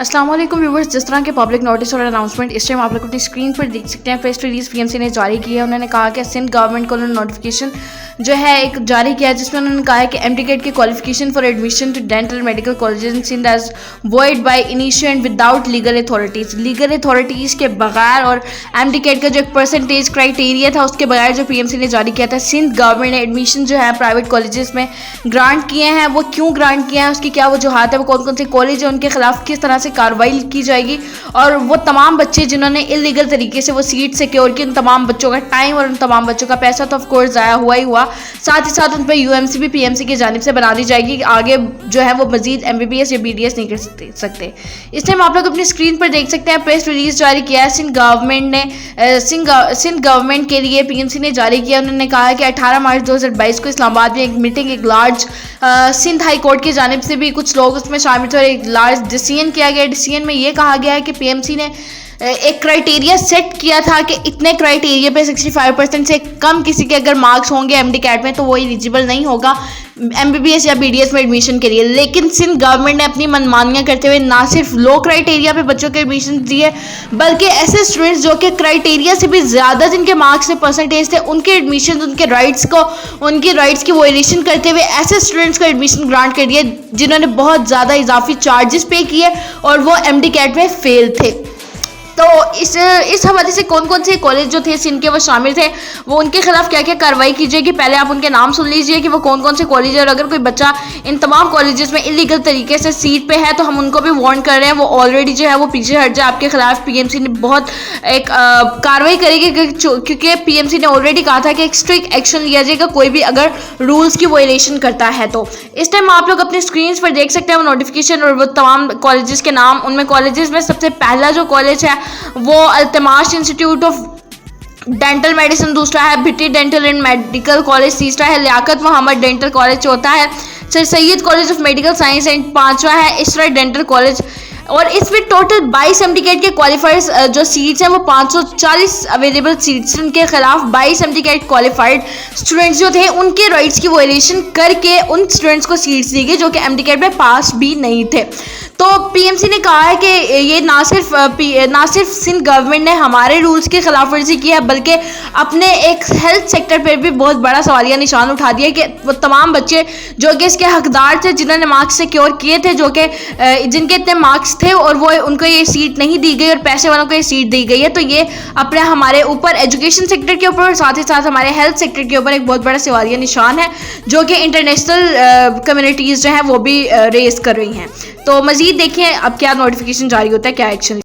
अस्सलाम वालेकुम व्यूवर्स, जिस तरह के पब्लिक नोटिस और अनाउंसमेंट इस टाइम आप लोग अपनी स्क्रीन पर देख सकते हैं। प्रेस रिलीज पीएमसी ने जारी की है। उन्होंने कहा कि सिंध गवर्नमेंट को उन्होंने नोटिफिकेशन जो है एक जारी किया है, जिसमें उन्होंने कहा है कि एमडीकेट की qualification for admission to dental medical colleges in Sindh as void by initiate without legal authorities के बगैर, और एमडीकेट का जो एक परसेंटेज क्राइटेरिया था उसके बगैर जो पीएमसी ने जारी किया था। सिंध गवर्नमेंट ने एडमिशन जो है प्राइवेट कॉलेजेस में ग्रांट किए हैं। वो क्यों ग्रांट किए हैं, उसकी क्या वजूहत है, वो कौन कौन से कॉलेज है, उनके खिलाफ किस तरह से कार्रवाई की जाएगी, और वो तमाम बच्चे जिन्होंने इलीगल तरीके से वो सीट सिक्योर की, उन तमाम बच्चों का टाइम और उन तमाम बच्चों का पैसा तो ऑफकोर्स ज़ाया हुआ ही हुआ, साथ ही साथ उन पर यूएमसी भी पीएमसी की जानिब से बना दी जाएगी कि आगे जो है वो मजीद एमबीबीएस या बीडीएस नहीं कर सकते। इस टाइम आप लोग अपनी स्क्रीन पर देख सकते हैं, प्रेस रिलीज जारी किया है सिंध गवर्नमेंट ने। सिंध गवर्नमेंट के लिए पीएमसी ने जारी किया। उन्होंने कहा है कि 18 मार्च 2022 को इस्लामाबाद में एक मीटिंग, एक लार्ज सिंध हाई कोर्ट की जानिब से भी कुछ लोग उसमें शामिल थे और एक लार्ज डिसीजन किया गया। डिसीजन में ये कहा गया है कि पीएमसी ने एक क्राइटेरिया सेट किया था कि इतने क्राइटेरिया पे 65% से कम किसी के अगर मार्क्स होंगे एमडीकैट में तो वो एलिजिबल नहीं होगा एमबीबीएस या बीडीएस में एडमिशन के लिए। लेकिन सिंध गवर्नमेंट ने अपनी मनमानियां करते हुए ना सिर्फ लो क्राइटेरिया पे बच्चों के एडमिशन दिए, बल्कि ऐसे स्टूडेंट्स जो कि क्राइटेरिया से भी ज़्यादा जिनके मार्क्स से परसेंटेज थे उनके एडमिशन, उनके राइट्स की वोलेशन करते हुए ऐसे स्टूडेंट्स को एडमिशन ग्रांट कर दिए जिन्होंने बहुत ज़्यादा इजाफी चार्जेस पे किए और वो एमडीकैट में फेल थे। तो इस हवाले से कौन कौन से कॉलेज जो थे सिंध के वो शामिल थे, वो उनके खिलाफ क्या क्या कार्रवाई की जाएगी, पहले आप उनके नाम सुन लीजिए कि वो कौन कौन से कॉलेज है। और अगर कोई बच्चा इन तमाम कॉलेजेस में इलीगल तरीके से सीट पे है तो हम उनको भी वार्न कर रहे हैं, वो ऑलरेडी जो है वो पीछे हट जाए। आपके खिलाफ पीएमसी ने बहुत एक कार्रवाई करेगी, क्योंकि पीएमसी ने ऑलरेडी कहा था कि एक स्ट्रिक्ट एक्शन लिया जाएगा कोई भी अगर रूल्स की वायलेशन करता है तो। इस टाइम आप लोग अपनी स्क्रीन पर देख सकते हैं वो नोटिफिकेशन और वो तमाम कॉलेजेस के नाम। उनमें कॉलेजेस में सबसे पहला जो कॉलेज है वो अल्तमाश इंस्टीट्यूट ऑफ डेंटल मेडिसिन, दूसरा है भिट्टी डेंटल एंड मेडिकल कॉलेज, तीसरा है लियाकत मोहम्मद डेंटल कॉलेज, चौथा है sir Syed college of medical science and पांचवा है इसरा डेंटल कॉलेज। और इसमें टोटल 22 एमडीकैट के क्वालिफाइड जो सीट्स हैं वो 540 अवेलेबल सीट्स, उनके खिलाफ 22 एमडीकैट क्वालिफाइड स्टूडेंट्स जो थे उनके राइट्स की वायलेशन करके उन स्टूडेंट्स को सीट्स दी गई जो कि एमडीकैट में पास भी नहीं थे। तो पीएमसी ने कहा है कि ये ना सिर्फ सिंध गवर्नमेंट ने हमारे रूल्स की खिलाफ वर्जी की है, बल्कि अपने एक हेल्थ सेक्टर पर भी बहुत बड़ा सवालिया निशान उठा दिया कि वो तमाम बच्चे जो कि इसके हकदार थे, जिन्होंने मार्क्स सिक्योर किए थे, जो कि जिनके इतने मार्क्स थे और वो उनको ये सीट नहीं दी गई और पैसे वालों को ये सीट दी गई है, तो ये अपने हमारे ऊपर एजुकेशन सेक्टर के ऊपर और साथ ही साथ हमारे हेल्थ सेक्टर के ऊपर एक बहुत बड़ा सवालिया निशान है, जो कि इंटरनेशनल कम्युनिटीज़ जो हैं वो भी रेस कर रही हैं। तो मज़ीद देखिए अब क्या नोटिफिकेशन जारी होता है, क्या एक्शन